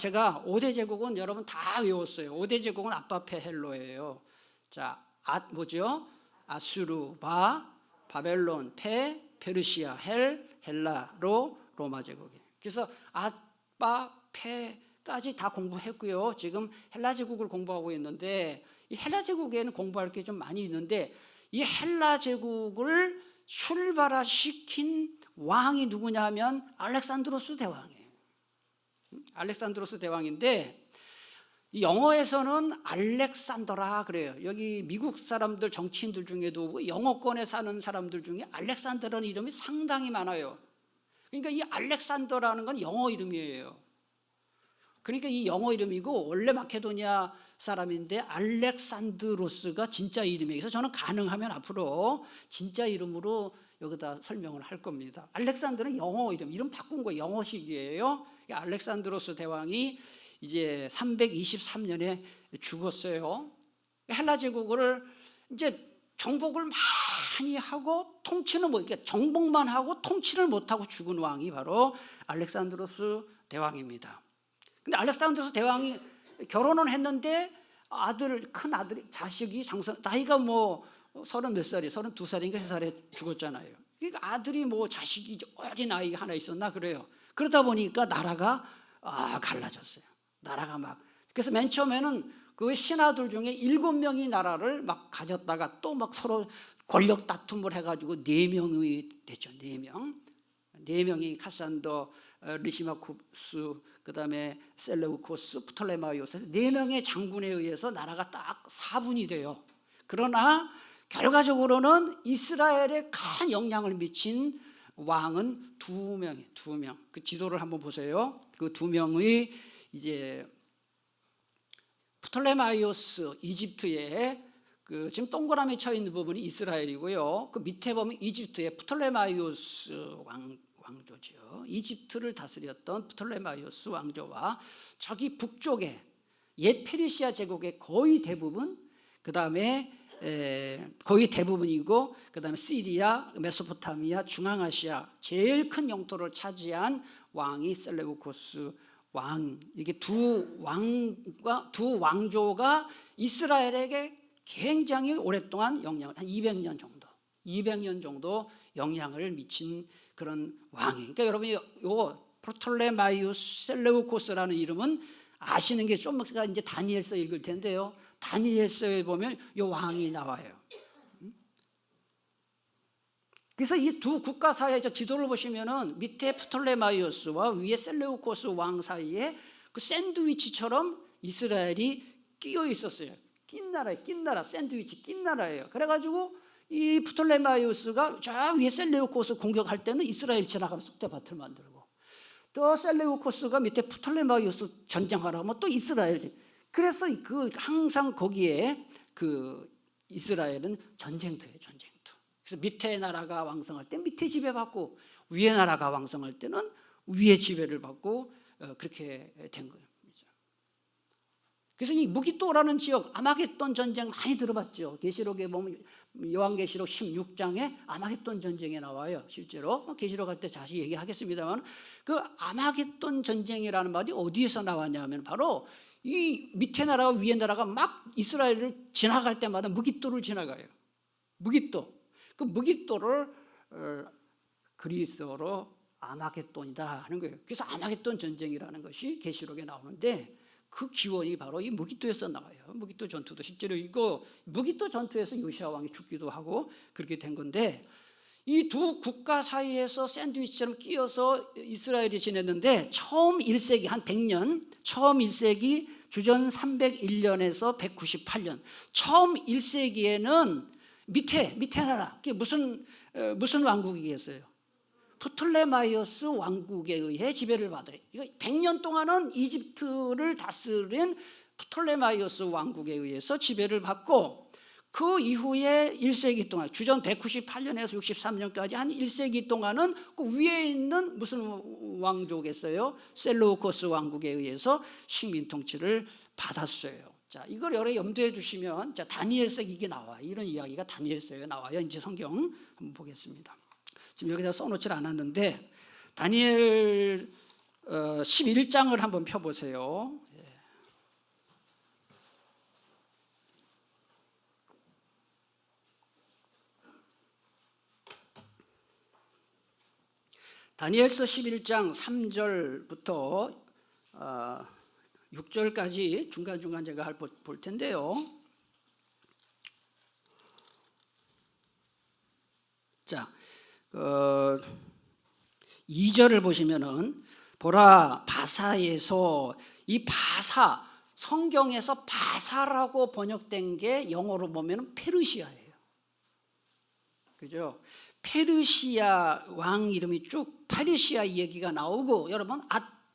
제가 5대 제국은 여러분 다 외웠어요. 5대 제국은 아빠페헬로예요. 자, 뭐죠? 아수르, 바벨론, 페르시아, 헬라, 로마 제국이에요. 그래서 아빠페까지 다 공부했고요. 지금 헬라 제국을 공부하고 있는데, 이 헬라 제국에는 공부할 게 좀 많이 있는데, 이 헬라 제국을 출발시킨 왕이 누구냐 하면 알렉산드로스 대왕이에요. 알렉산드로스 대왕인데, 영어에서는 알렉산더라 그래요. 여기 미국 사람들, 정치인들 중에도 영어권에 사는 사람들 중에 알렉산더라는 이름이 상당히 많아요. 그러니까 이 알렉산더라는 건 영어 이름이에요. 그러니까 이 영어 이름이고, 원래 마케도니아 사람인데 알렉산드로스가 진짜 이름이에요. 그래서 저는 가능하면 앞으로 진짜 이름으로 여기다 설명을 할 겁니다. 알렉산더는 영어 이름 바꾼 거예요. 영어식이에요. 알렉산드로스 대왕이 이제 323년에 죽었어요. 헬라 제국을 이제 정복을 많이 하고 통치는 못, 그러니까 정복만 하고 통치를 못하고 죽은 왕이 바로 알렉산드로스 대왕입니다. 근데 알렉산드로스 대왕이 결혼은 했는데 큰 아들이, 자식이 나이가 뭐 30몇 살이에요. 32살인가 3살에 죽었잖아요. 그러니까 아들이 뭐 자식이 어린 아이가 하나 있었나 그래요. 그러다 보니까 나라가 갈라졌어요. 나라가 그래서 맨 처음에는 그 신하들 중에 7명이 나라를 막 가졌다가 또 막 서로 권력 다툼을 해가지고 4명이 됐죠. 4명. 4명이 카산더, 리시마쿠스, 그 다음에 셀레우코스, 프톨레마이오스, 4명의 장군에 의해서 나라가 딱 4분이 돼요. 그러나 결과적으로는 이스라엘에 큰 영향을 미친 왕은 2명이에요. 2명. 그 지도를 한번 보세요. 그 2명의 이제 프톨레마이오스, 이집트에 그 지금 동그라미 쳐 있는 부분이 이스라엘이고요. 그 밑에 보면 이집트의 프톨레마이오스 왕조죠. 이집트를 다스렸던 프톨레마이오스 왕조와 저기 북쪽에 옛 페르시아 제국의 거의 대부분, 그 다음에 거의 대부분이고, 그 다음에 시리아, 메소포타미아, 중앙아시아 제일 큰 영토를 차지한 왕이 셀레우코스 왕. 이게 두 왕조가 이스라엘에게 굉장히 오랫동안 영향을, 한 200년 정도 영향을 미친 그런 왕이에요. 그러니까 여러분이 요 프톨레마이오스 셀레우코스라는 이름은 아시는 게 좀 이제 다니엘서 읽을 텐데요. 다니엘서에 보면 이 왕이 나와요. 그래서 이 두 국가 사이의 지도를 보시면은 밑에 프톨레마이오스와 위에 셀레우코스 왕 사이에 그 샌드위치처럼 이스라엘이 끼어 있었어요. 낀 나라, 샌드위치 낀 나라예요. 그래가지고 이 프톨레마이오스가 저 위에 셀레우코스 공격할 때는 이스라엘 지나가면 쑥대밭을 만들고, 또 셀레우코스가 밑에 프톨레마이오스 전쟁하라 하면 또 이스라엘. 그래서 항상 거기에 그 이스라엘은 전쟁터예요, 전쟁터. 그래서 밑에 나라가 왕성할 때 밑에 지배받고, 위에 나라가 왕성할 때는 위에 지배를 받고, 그렇게 된 거예요. 그래서 이 무기또라는 지역, 아마겟돈 전쟁 많이 들어봤죠. 계시록에 보면 요한계시록 16장에 아마겟돈 전쟁에 나와요. 실제로 계시록 할 때 자세히 얘기하겠습니다만, 그 아마겟돈 전쟁이라는 말이 어디에서 나왔냐면 바로 이 밑에 나라가 위에 나라가 막 이스라엘을 지나갈 때마다 무기또를 지나가요. 무기또. 그 무기또를 그리스어로 아마겟돈이다 하는 거예요. 그래서 아마겟돈 전쟁이라는 것이 계시록에 나오는데, 그 기원이 바로 이 무기또에서 나와요. 무기또 전투도 실제로 있고, 무기또 전투에서 요시아 왕이 죽기도 하고 그렇게 된 건데, 이 두 국가 사이에서 샌드위치처럼 끼어서 이스라엘이 지냈는데, 처음 1세기 한 100년, 처음 1세기 주전 301년에서 198년, 처음 1세기에는 밑에 나라, 그게 무슨 왕국이겠어요? 프톨레마이오스 왕국에 의해 지배를 받아요. 이거 100년 동안은 이집트를 다스린 프톨레마이오스 왕국에 의해서 지배를 받고, 그 이후에 1세기 동안, 주전 198년에서 63년까지 한 1세기 동안은 그 위에 있는 무슨 왕조겠어요? 셀루코스 왕국에 의해서 식민 통치를 받았어요. 자, 이걸 여러 염두에 두시면, 자, 다니엘서 이게 나와. 이런 이야기가 다니엘서에 나와요. 이제 성경 한번 보겠습니다. 지금 여기다 써놓질 않았는데, 다니엘 11장을 한번 펴보세요. 다니엘서 11장 3절부터 6절까지 중간중간 제가 볼 텐데요. 자, 2절을 보시면은 보라 바사에서, 이 바사, 성경에서 바사라고 번역된 게 영어로 보면 페르시아예요. 그죠? 페르시아 왕 이름이 쭉 페르시아 얘기가 나오고, 여러분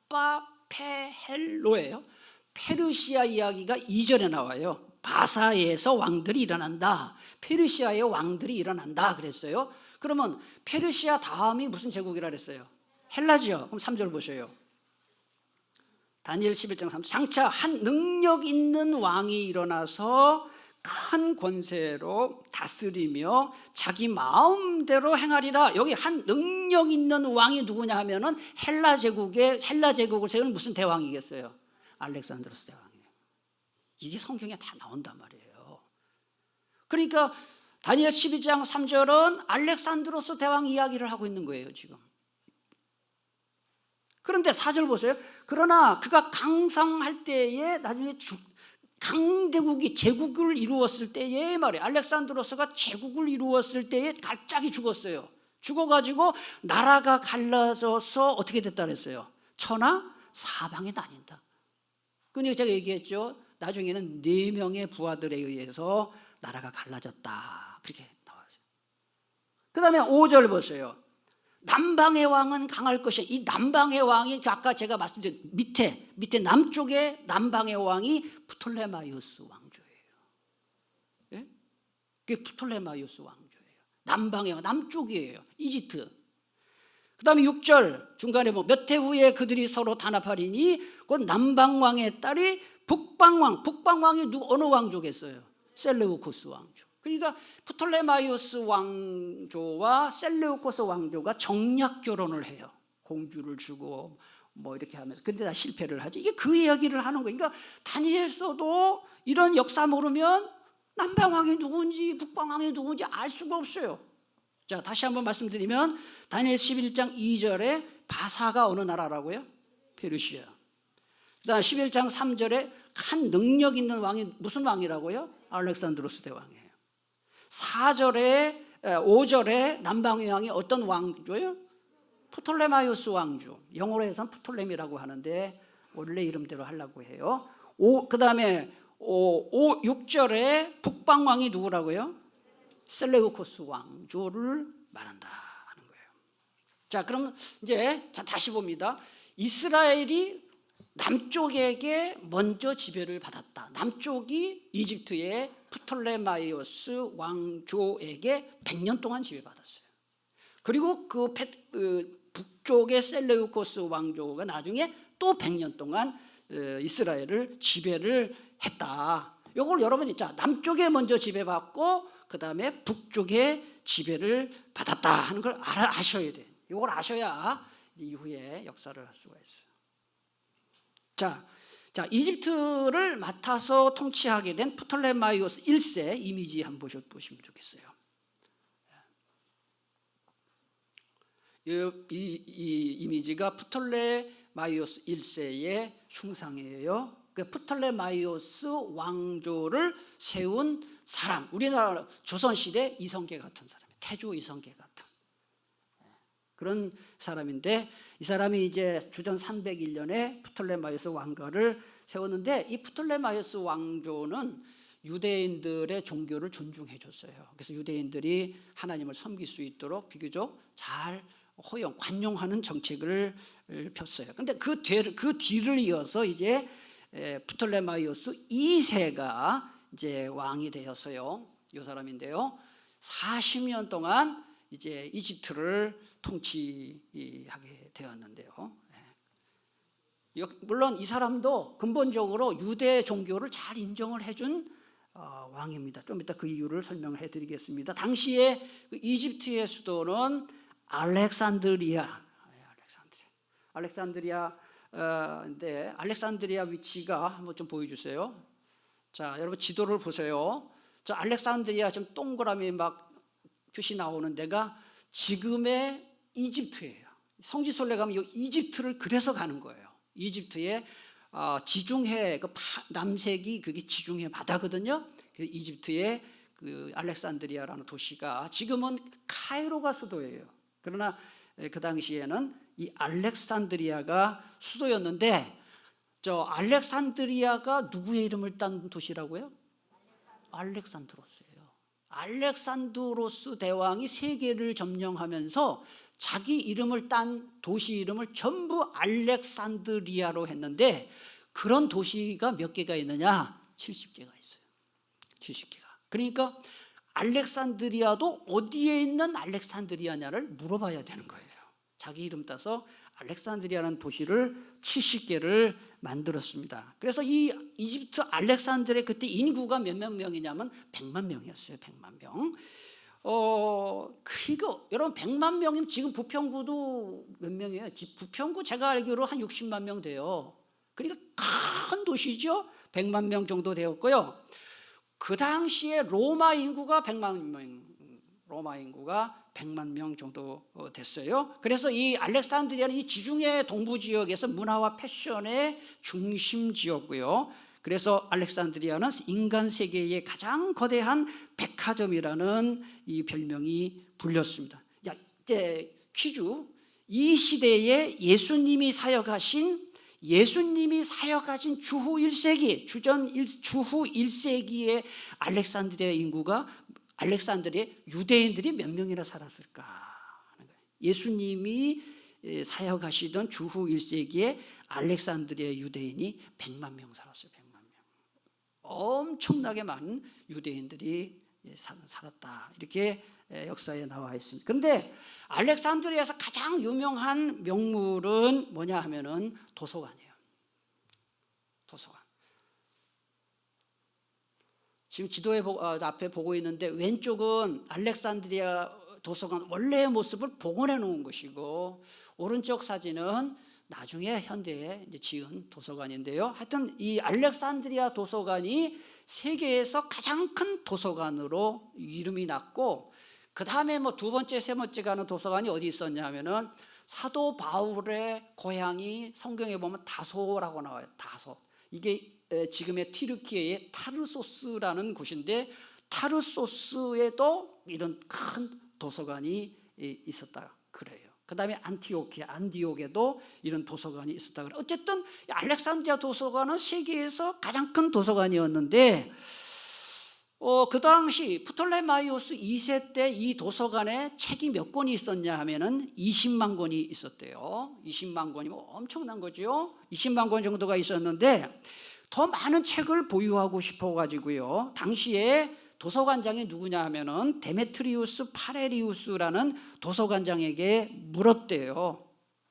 아빠페헬로예요. 페르시아 이야기가 2절에 나와요. 바사에서 왕들이 일어난다, 페르시아의 왕들이 일어난다 그랬어요. 그러면 페르시아 다음이 무슨 제국이라 그랬어요? 헬라지요. 그럼 3절 보셔요. 다니엘 11장 3절. 장차 한 능력 있는 왕이 일어나서 큰 권세로 다스리며 자기 마음대로 행하리라. 여기 한 능력 있는 왕이 누구냐 하면은 헬라 제국을 세운 무슨 대왕이겠어요? 알렉산드로스 대왕이에요. 이게 성경에 다 나온단 말이에요. 그러니까 다니엘 12장 3절은 알렉산드로스 대왕 이야기를 하고 있는 거예요, 지금. 그런데 4절 보세요. 그러나 그가 강성할 때에, 나중에 강대국이 제국을 이루었을 때에 말이에요. 알렉산드로스가 제국을 이루었을 때에 갑자기 죽었어요. 죽어가지고 나라가 갈라져서 어떻게 됐다 그랬어요? 천하 사방에 나뉜다. 그러니까 제가 얘기했죠. 나중에는 4명의 부하들에 의해서 나라가 갈라졌다, 그렇게 나와요. 그 다음에 5절 보세요. 남방의 왕은 강할 것이야. 이 남방의 왕이 아까 제가 말씀드린 밑에 남쪽에 남방의 왕이 프톨레마이오스 왕조예요. 예? 그게 프톨레마이오스 왕조예요. 남방의 왕, 남쪽이에요. 이집트. 그 다음에 6절 중간에 몇 해 후에 그들이 서로 단합하리니 그 남방왕의 딸이 북방왕이 어느 왕조겠어요? 셀레우코스 왕조. 그러니까 프톨레마이오스 왕조와 셀레우코스 왕조가 정략 결혼을 해요. 공주를 주고 이렇게 하면서. 근데 다 실패를 하죠. 이게 그 이야기를 하는 거예요. 그러니까 다니엘서도 이런 역사 모르면 남방왕이 누군지 북방왕이 누군지 알 수가 없어요. 자, 다시 한번 말씀드리면 다니엘 11장 2절에 바사가 어느 나라라고요? 페르시아. 그다음 11장 3절에 한 능력 있는 왕이 무슨 왕이라고요? 알렉산드로스 대왕이에요. 5절에 남방의 왕이 어떤 왕조요? 프톨레마이오스 왕조. 영어로 해서는 프톨레미라고 하는데 원래 이름대로 하려고 해요. 그 다음에 6절에 북방왕이 누구라고요? 셀레우코스 왕조를 말한다 하는 거예요. 자, 그럼 이제 다시 봅니다. 이스라엘이 남쪽에게 먼저 지배를 받았다. 남쪽이 이집트의 프톨레마이오스 왕조에게 100년 동안 지배받았어요. 그리고 그 북쪽의 셀레우코스 왕조가 나중에 또 100년 동안 이스라엘을 지배를 했다. 이걸 여러분이 남쪽에 먼저 지배받고 그 다음에 북쪽에 지배를 받았다 하는 걸 아셔야 돼요. 이걸 아셔야 이후에 역사를 할 수가 있어요. 자, 이집트를 맡아서 통치하게 된 프톨레마이오스 1세 이미지 한번 보시면 좋겠어요. 이 이미지가 프톨레마이오스 1세의 흉상이에요. 그 프톨레마이오스 왕조를 세운 사람, 우리나라 조선시대 이성계 같은 사람이에요. 태조 이성계 같은 그런 사람인데, 이 사람이 이제 주전 301년에 프톨레마이오스 왕가를 세웠는데, 이 프톨레마이오스 왕조는 유대인들의 종교를 존중해 줬어요. 그래서 유대인들이 하나님을 섬길 수 있도록 비교적 잘 관용하는 정책을 폈어요. 그런데 그 뒤를 이어서 이제 프톨레마이오스 2세가 이제 왕이 되었어요. 이 사람인데요. 40년 동안 이제 이집트를 통치하게 되었는데요. 물론 이 사람도 근본적으로 유대 종교를 잘 인정을 해준 왕입니다. 좀 이따 그 이유를 설명해 드리겠습니다. 당시에 이집트의 수도는 알렉산드리아 근데 알렉산드리아 위치가 한번 좀 보여주세요. 자, 여러분 지도를 보세요. 저 알렉산드리아 좀 동그라미 막 표시 나오는 데가 지금의 이집트예요. 성지순례 가면 이 이집트를 그래서 가는 거예요. 이집트의 지중해 그 남색이 그게 지중해 바다거든요. 그래서 이집트의 그 알렉산드리아라는 도시가 지금은 카이로가 수도예요. 그러나 그 당시에는 이 알렉산드리아가 수도였는데, 저 알렉산드리아가 누구의 이름을 딴 도시라고요? 알렉산드로스예요. 알렉산드로스 대왕이 세계를 점령하면서 자기 이름을 딴 도시 이름을 전부 알렉산드리아로 했는데, 그런 도시가 몇 개가 있느냐? 70개가 있어요. 70개가. 그러니까 알렉산드리아도 어디에 있는 알렉산드리아냐를 물어봐야 되는 거예요. 자기 이름 따서 알렉산드리아라는 도시를 70개를 만들었습니다. 그래서 이 이집트 알렉산드리아 그때 인구가 몇몇 명이냐면 100만 명이었어요. 100만 명. 그리고 여러분 100만 명이면 지금 부평구도 몇 명이에요? 부평구 제가 알기로 한 60만 명 돼요. 그러니까 큰 도시죠. 100만 명 정도 되었고요. 그 당시에 로마 인구가 100만 명, 로마 인구가 100만 명 정도 됐어요. 그래서 이 알렉산드리아는 이 지중해 동부 지역에서 문화와 패션의 중심지였고요. 그래서 알렉산드리아는 인간 세계의 가장 거대한 백화점이라는 이 별명이 불렸습니다. 이제 퀴즈. 이 시대에 예수님이 사역하신 주후 1세기, 주후 1세기의 알렉산드리아 인구가, 알렉산드리아 유대인들이 몇 명이나 살았을까 하는 거예요. 예수님이 사역하시던 주후 1세기에 알렉산드리아 유대인이 100만 명 살았어요. 100만 명. 엄청나게 많은 유대인들이 살았다. 이렇게 역사에 나와 있습니다. 그런데 알렉산드리아에서 가장 유명한 명물은 뭐냐 하면은 도서관이에요. 도서관. 지금 지도에 앞에 보고 있는데 왼쪽은 알렉산드리아 도서관 원래의 모습을 복원해 놓은 것이고, 오른쪽 사진은 나중에 현대에 이제 지은 도서관인데요. 하여튼 이 알렉산드리아 도서관이 세계에서 가장 큰 도서관으로 이름이 났고, 그 다음에 뭐 두 번째, 세 번째 가는 도서관이 어디 있었냐면은 사도 바울의 고향이 성경에 보면 다소라고 나와요. 다소. 이게 지금의 튀르키예의 타르소스라는 곳인데, 타르소스에도 이런 큰 도서관이 있었다 그래요. 그 다음에 안디옥에도 이런 도서관이 있었다 그래요. 어쨌든 알렉산드리아 도서관은 세계에서 가장 큰 도서관이었는데, 그 당시 프톨레마이오스 2세 때 이 도서관에 책이 몇 권이 있었냐 하면은 20만 권이 있었대요. 20만 권이면 엄청난 거죠. 20만 권 정도가 있었는데, 더 많은 책을 보유하고 싶어 가지고요, 당시에 도서관장이 누구냐 하면은 데메트리우스 파레리우스라는 도서관장에게 물었대요.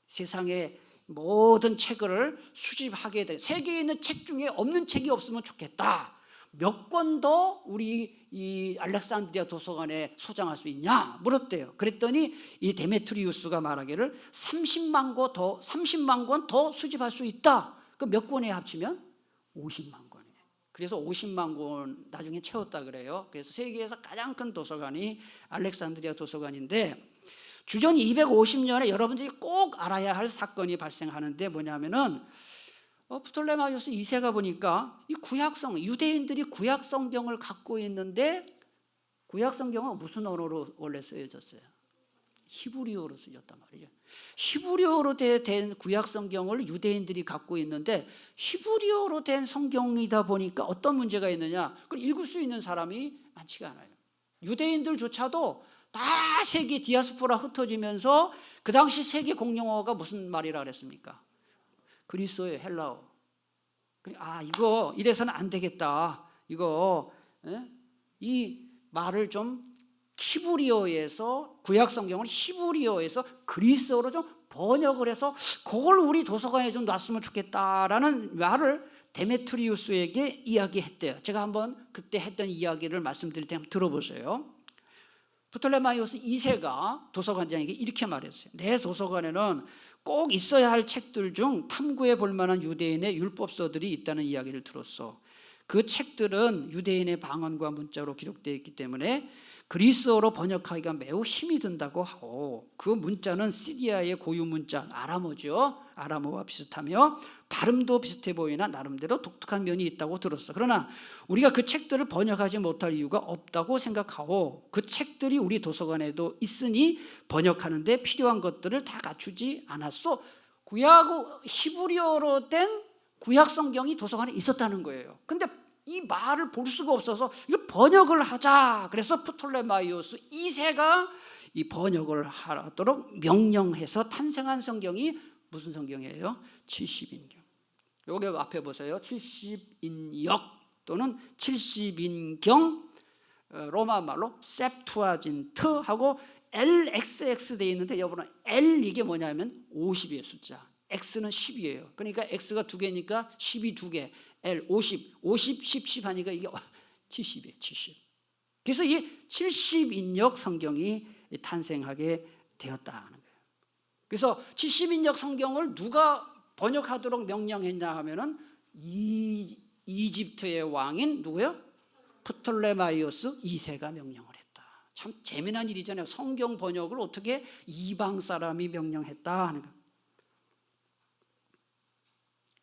세상의 모든 책을 수집하게 돼, 세계에 있는 책 중에 없는 책이 없으면 좋겠다. 몇 권 더 우리 이 알렉산드리아 도서관에 소장할 수 있냐 물었대요. 그랬더니 이 데메트리우스가 말하기를 30만 권 더 수집할 수 있다. 그 몇 권에 합치면 50만 권이에요. 그래서 50만 권 나중에 채웠다 그래요. 그래서 세계에서 가장 큰 도서관이 알렉산드리아 도서관인데, 주전 250년에 여러분들이 꼭 알아야 할 사건이 발생하는데 뭐냐면은 프톨레마이오스 2세가 보니까 이 유대인들이 구약 성경을 갖고 있는데, 구약 성경은 무슨 언어로 원래 쓰여졌어요? 히브리어로 쓰였단 말이죠. 히브리어로 된 구약 성경을 유대인들이 갖고 있는데, 히브리어로 된 성경이다 보니까 어떤 문제가 있느냐? 그걸 읽을 수 있는 사람이 많지가 않아요. 유대인들조차도 다 세계 디아스포라 흩어지면서 그 당시 세계 공용어가 무슨 말이라 그랬습니까? 그리스어예요. 헬라어. 이거 이래서는 안 되겠다. 이 말을 좀 히브리어에서, 구약 성경을 히브리어에서 그리스어로 좀 번역을 해서 그걸 우리 도서관에 좀 놨으면 좋겠다라는 말을 데메트리우스에게 이야기했대요. 제가 한번 그때 했던 이야기를 말씀드릴 때 한번 들어보세요. 프톨레마이오스 2세가 도서관장에게 이렇게 말했어요. 내 도서관에는 꼭 있어야 할 책들 중 탐구해 볼 만한 유대인의 율법서들이 있다는 이야기를 들었어. 그 책들은 유대인의 방언과 문자로 기록되어 있기 때문에 그리스어로 번역하기가 매우 힘이 든다고 하고, 그 문자는 시리아의 고유 문자 아람어죠. 아람어와 비슷하며 발음도 비슷해 보이나 나름대로 독특한 면이 있다고 들었어. 그러나 우리가 그 책들을 번역하지 못할 이유가 없다고 생각하고, 그 책들이 우리 도서관에도 있으니 번역하는데 필요한 것들을 다 갖추지 않았어. 구약 히브리어로 된 구약 성경이 도서관에 있었다는 거예요. 근데 이 말을 볼 수가 없어서 이걸 번역을 하자. 그래서 프톨레마이오스 2세가 이 번역을 하도록 명령해서 탄생한 성경이 무슨 성경이에요? 70인경. 여기 앞에 보세요. 70인역 또는 70인경, 로마 말로 셉투아진트하고 LXX 되어 있는데, 여러분 L 이게 뭐냐면 50이에요. 숫자. X는 10이에요. 그러니까 X가 두 개니까 10이 두 개. L 50, 50, 10 하니까 이게 70이에요. 70. 그래서 이 70인역 성경이 탄생하게 되었다는 거예요. 그래서 70인역 성경을 누가 번역하도록 명령했냐 하면은 이집트의 왕인 누구요? 프톨레마이오스 2세가 명령을 했다. 참 재미난 일이잖아요. 성경 번역을 어떻게 이방 사람이 명령했다 하는 거예요.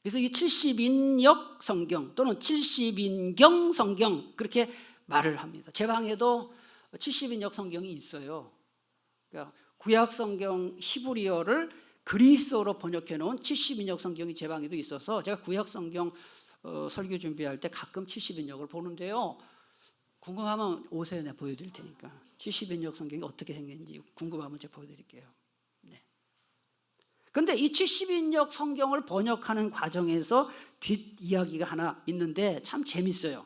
그래서 이 70인역 성경 또는 70인경 성경 그렇게 말을 합니다. 제 방에도 70인역 성경이 있어요. 그러니까 구약 성경 히브리어를 그리스어로 번역해 놓은 70인역 성경이 제 방에도 있어서 제가 구약 성경 설교 준비할 때 가끔 70인역을 보는데요. 궁금하면 오세요. 내가 보여드릴 테니까. 70인역 성경이 어떻게 생겼는지 궁금하면 제가 보여드릴게요. 그런데 이 70인역 성경을 번역하는 과정에서 뒷이야기가 하나 있는데 참 재밌어요.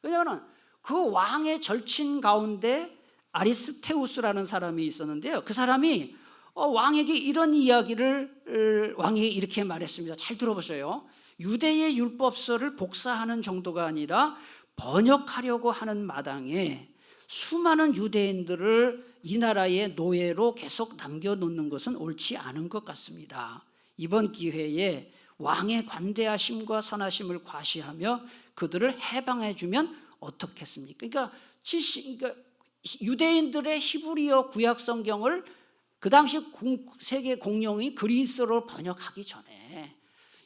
왜냐하면 그 왕의 절친 가운데 아리스테우스라는 사람이 있었는데요. 그 사람이 왕에게 이런 이야기를 왕에게 이렇게 말했습니다. 잘 들어보세요. 유대의 율법서를 복사하는 정도가 아니라 번역하려고 하는 마당에 수많은 유대인들을 이 나라의 노예로 계속 남겨놓는 것은 옳지 않은 것 같습니다. 이번 기회에 왕의 관대하심과 선하심을 과시하며 그들을 해방해주면 어떻겠습니까? 그러니까 유대인들의 히브리어 구약 성경을 그 당시 세계 공용이 그리스어로 번역하기 전에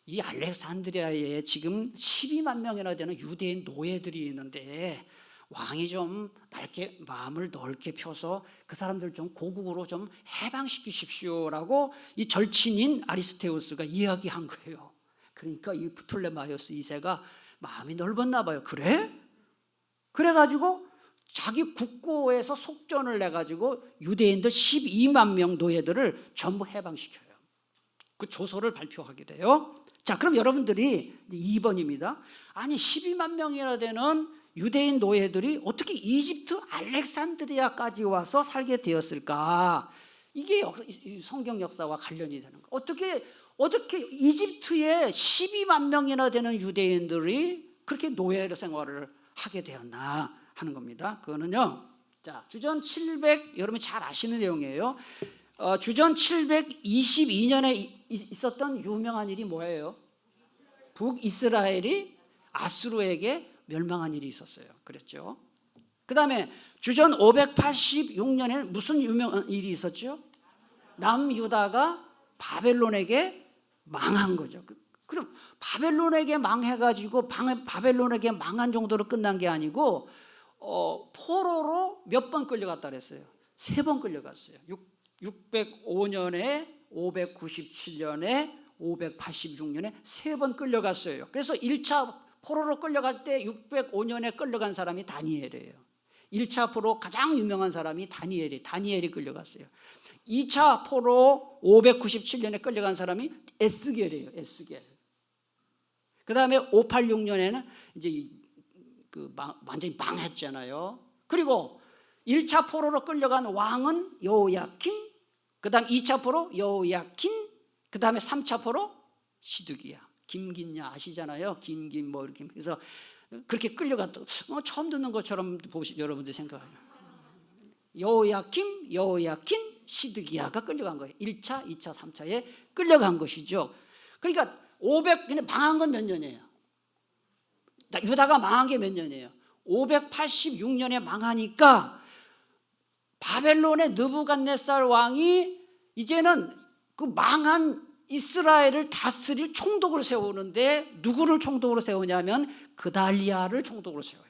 이 알렉산드리아에 지금 12만 명이나 되는 유대인 노예들이 있는데 왕이 좀 밝게 마음을 넓게 펴서 그 사람들 좀 고국으로 좀 해방시키십시오라고 이 절친인 아리스테우스가 이야기한 거예요. 그러니까 이 프톨레마이오스 2세가 마음이 넓었나 봐요. 그래? 그래가지고 자기 국고에서 속전을 내가지고 유대인들 12만 명 노예들을 전부 해방시켜요. 그 조서를 발표하게 돼요. 자, 그럼 여러분들이 2번입니다. 아니 12만 명이나 되는 유대인 노예들이 어떻게 이집트 알렉산드리아까지 와서 살게 되었을까? 이게 성경 역사와 관련이 되는 거예요. 어떻게 이집트에 12만 명이나 되는 유대인들이 그렇게 노예 생활을 하게 되었나 하는 겁니다. 그거는요, 자, 주전 700, 여러분이 잘 아시는 내용이에요. 주전 722년에 있었던 유명한 일이 뭐예요? 북이스라엘이 아수르에게 멸망한 일이 있었어요. 그랬죠. 그 다음에 주전 586년에는 무슨 유명한 일이 있었죠? 남유다가 바벨론에게 망한 거죠. 그럼 바벨론에게 망해가지고 바벨론에게 망한 정도로 끝난 게 아니고 포로로 몇 번 끌려갔다 그랬어요? 3번 끌려갔어요. 605년에 597년에 586년에 3번 끌려갔어요. 그래서 1차 포로로 끌려갈 때 605년에 끌려간 사람이 다니엘이에요. 1차 포로 가장 유명한 사람이 다니엘이 끌려갔어요. 2차 포로 597년에 끌려간 사람이 에스겔이에요. 에스겔. 그 다음에 586년에는 이제 완전히 망했잖아요. 그리고 1차 포로로 끌려간 왕은 여호야킨, 그 다음 2차 포로 여호야킨, 그 다음에 3차 포로 시드기야. 김긴야 아시잖아요. 김긴 뭐 이렇게. 그래서 그렇게 끌려갔다. 처음 듣는 것처럼 여러분들 생각해요. 여호야킨, 시드기야가 끌려간 거예요. 1차, 2차, 3차에 끌려간 것이죠. 그러니까 근데 망한 건 몇 년이에요? 유다가 망한 게 몇 년이에요? 586년에 망하니까 바벨론의 느부갓네살 왕이 이제는 그 망한 이스라엘을 다스릴 총독을 세우는데, 누구를 총독으로 세우냐면 그달리아를 총독으로 세워요.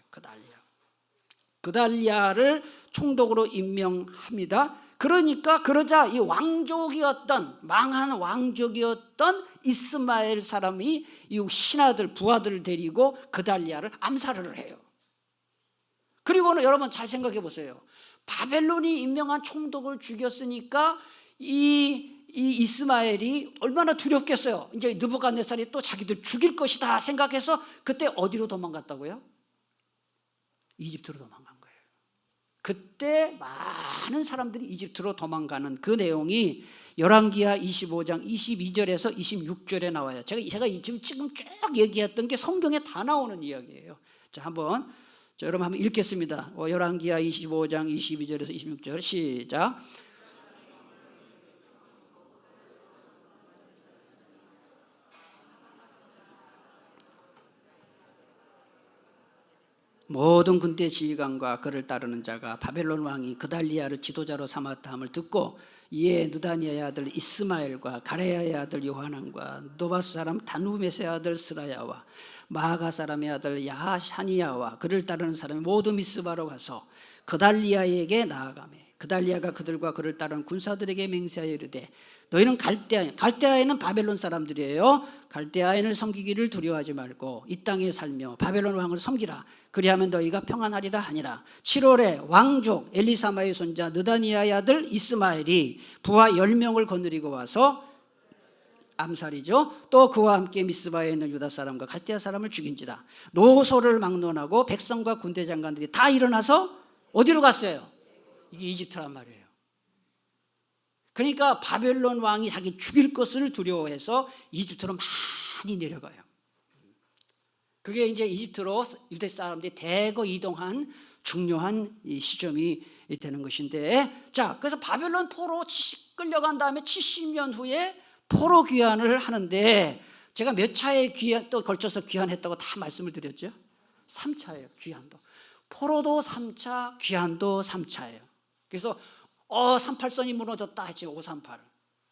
그달리아를 총독으로 임명합니다. 그러자 이 망한 왕족이었던 이스마엘 사람이 이 신하들, 부하들을 데리고 그달리아를 암살을 해요. 그리고는 여러분 잘 생각해 보세요. 바벨론이 임명한 총독을 죽였으니까 이 이스마엘이 얼마나 두렵겠어요. 이제 느부갓네살이 또 자기들 죽일 것이다 생각해서 그때 어디로 도망갔다고요? 이집트로 도망간 거예요. 그때 많은 사람들이 이집트로 도망가는 그 내용이 열왕기하 25장 22절에서 26절에 나와요. 제가 지금 쭉 얘기했던 게 성경에 다 나오는 이야기예요. 자, 여러분 한번 읽겠습니다. 열왕기하 25장 22절에서 26절 시작. 모든 군대 지휘관과 그를 따르는 자가 바벨론 왕이 그달리아를 지도자로 삼았다 함을 듣고, 이에 느다니아의 아들 이스마엘과 가레야의 아들 요하난과 노바스 사람 다누메스의 아들 스라야와 마아가 사람의 아들 야하샤니야와 그를 따르는 사람이 모두 미스바로 가서 그달리아에게 나아가매, 그달리아가 그들과 그를 따르는 군사들에게 맹세하여 이르되, 너희는 갈대아인은 바벨론 사람들이에요. 갈대아인을 섬기기를 두려워하지 말고 이 땅에 살며 바벨론 왕을 섬기라. 그리하면 너희가 평안하리라 하니라. 7월에 왕족 엘리사마의 손자 느다니아의 아들 이스마엘이 부하 10명을 거느리고 와서 암살이죠. 또 그와 함께 미스바에 있는 유다 사람과 갈대아 사람을 죽인지라. 노소를 막론하고 백성과 군대 장관들이 다 일어나서 어디로 갔어요? 이게 이집트란 말이에요. 그러니까 바벨론 왕이 자기 죽일 것을 두려워해서 이집트로 많이 내려가요. 그게 이제 이집트로 유대 사람들이 대거 이동한 중요한 시점이 되는 것인데, 자, 그래서 바벨론 포로 끌려간 다음에 70년 후에 포로 귀환을 하는데, 제가 몇 차에 또 걸쳐서 귀환했다고 다 말씀을 드렸죠? 3차예요. 귀환도. 포로도 3차, 귀환도 3차예요. 그래서 38선이 무너졌다 했지. 538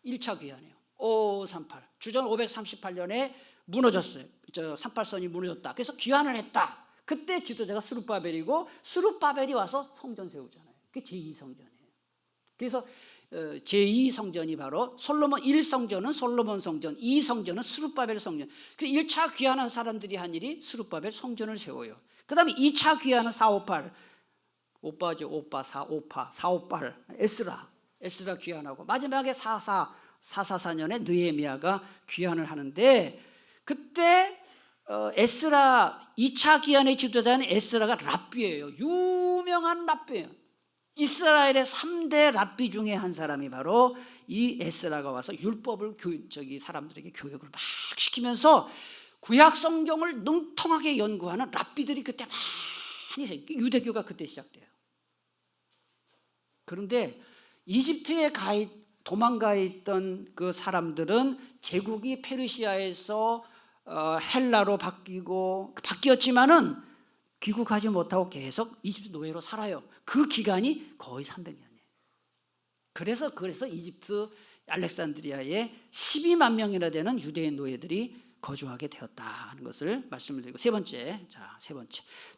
1차 귀환이에요. 538 주전 538년에 무너졌어요. 38선이 무너졌다. 그래서 귀환을 했다. 그때 지도자가 스룹바벨이고, 스룹바벨이 와서 성전 세우잖아요. 그게 제2성전이에요. 그래서 제2성전이 바로 솔로몬 1성전은 솔로몬 성전, 2성전은 스룹바벨 성전. 그 1차 귀환한 사람들이 한 일이 스룹바벨 성전을 세워요. 그 다음에 2차 귀환은 458 오빠죠. 458 에스라 귀환하고, 마지막에 444년에 느헤미야가 귀환을 하는데, 그때 에스라 2차 귀환의 지도자는 에스라가 랍비예요. 유명한 랍비예요. 이스라엘의 3대 랍비 중에 한 사람이 바로 이 에스라가 와서 율법을 사람들에게 교육을 막 시키면서 구약 성경을 능통하게 연구하는 랍비들이 그때 많이 있어요. 유대교가 그때 시작돼요. 그런데 이집트에 도망가 있던 그 사람들은 제국이 페르시아에서 헬라로 바뀌었지만은 귀국하지 못하고 계속 이집트 노예로 살아요. 그 기간이 거의 300년이에요. 그래서 이집트 알렉산드리아에 12만 명이나 되는 유대인 노예들이 거주하게 되었다는 것을 말씀을 드리고, 세 번째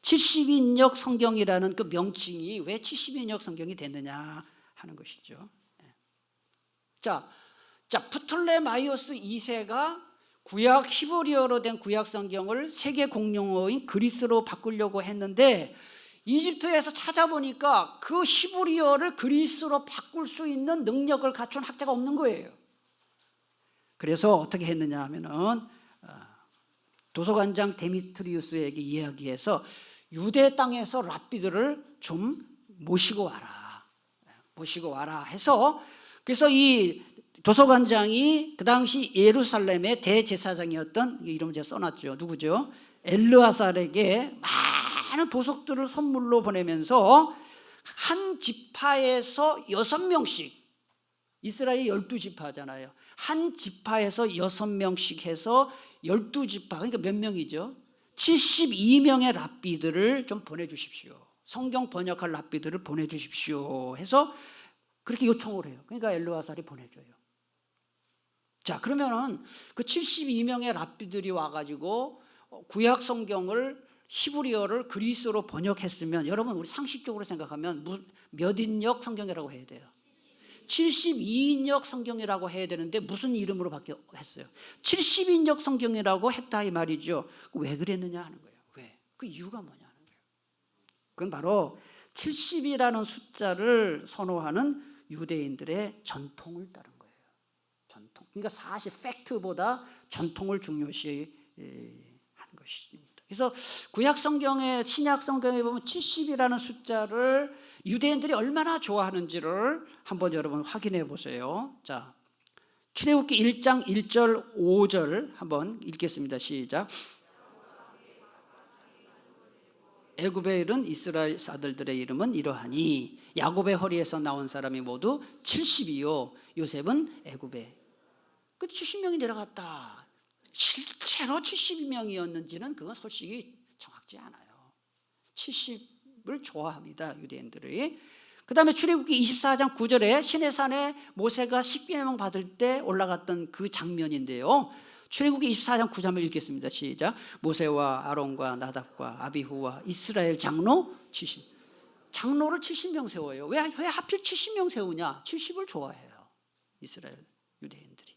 70인역 성경이라는 그 명칭이 왜 70인역 성경이 됐느냐 하는 것이죠. 자, 프톨레마이오스 2세가 구약 히브리어로 된 구약 성경을 세계 공용어인 그리스로 바꾸려고 했는데, 이집트에서 찾아보니까 그 히브리어를 그리스로 바꿀 수 있는 능력을 갖춘 학자가 없는 거예요. 그래서 어떻게 했느냐 하면은 도서관장 데미트리우스에게 이야기해서 유대 땅에서 랍비들을 좀 모시고 와라 해서, 그래서 이 도서관장이 그 당시 예루살렘의 대제사장이었던, 이름을 제가 써놨죠. 누구죠? 엘르아살에게 많은 보석들을 선물로 보내면서 한 지파에서 6명씩 이스라엘이 12지파잖아요. 한 지파에서 6명씩 해서 12지파, 그러니까 몇 명이죠? 72명의 랍비들을 좀 보내주십시오. 성경 번역할 랍비들을 보내주십시오 해서 그렇게 요청을 해요. 그러니까 엘르아살이 보내줘요. 자, 그러면은 그 72명의 랍비들이 와가지고 구약 성경을 히브리어를 그리스어로 번역했으면 여러분 우리 상식적으로 생각하면 몇 인역 성경이라고 해야 돼요? 72인역 성경이라고 해야 되는데 무슨 이름으로 했어요? 70인역 성경이라고 했다 이 말이죠. 왜 그랬느냐 하는 거예요. 왜? 그 이유가 뭐냐 하는 거예요. 그건 바로 70이라는 숫자를 선호하는 유대인들의 전통을 따른 거예요. 전통. 그러니까 사실 팩트보다 전통을 중요시 하는 것입니다. 그래서 구약 성경에, 신약 성경에 보면 70이라는 숫자를 유대인들이 얼마나 좋아하는지를 한번 여러분 확인해 보세요. 자, 출애굽기 1장 1절 5절 한번 읽겠습니다. 시작. 애굽에 이른 이스라엘 아들들의 이름은 이러하니 야곱의 허리에서 나온 사람이 모두 70이요 요셉은 애굽에. 그 70명이 내려갔다. 실제로 72명이었는지는 그건 솔직히 정확지 않아요. 70을 좋아합니다, 유대인들이. 그 다음에 출애굽기 24장 9절에 시내산에 모세가 십계명 받을 때 올라갔던 그 장면인데요. 출애굽기 24장 9절을 읽겠습니다. 시작. 모세와 아론과 나답과 아비후와 이스라엘 장로 70. 장로를 70명 세워요. 왜 하필 70명 세우냐? 70을 좋아해요, 이스라엘 유대인들이.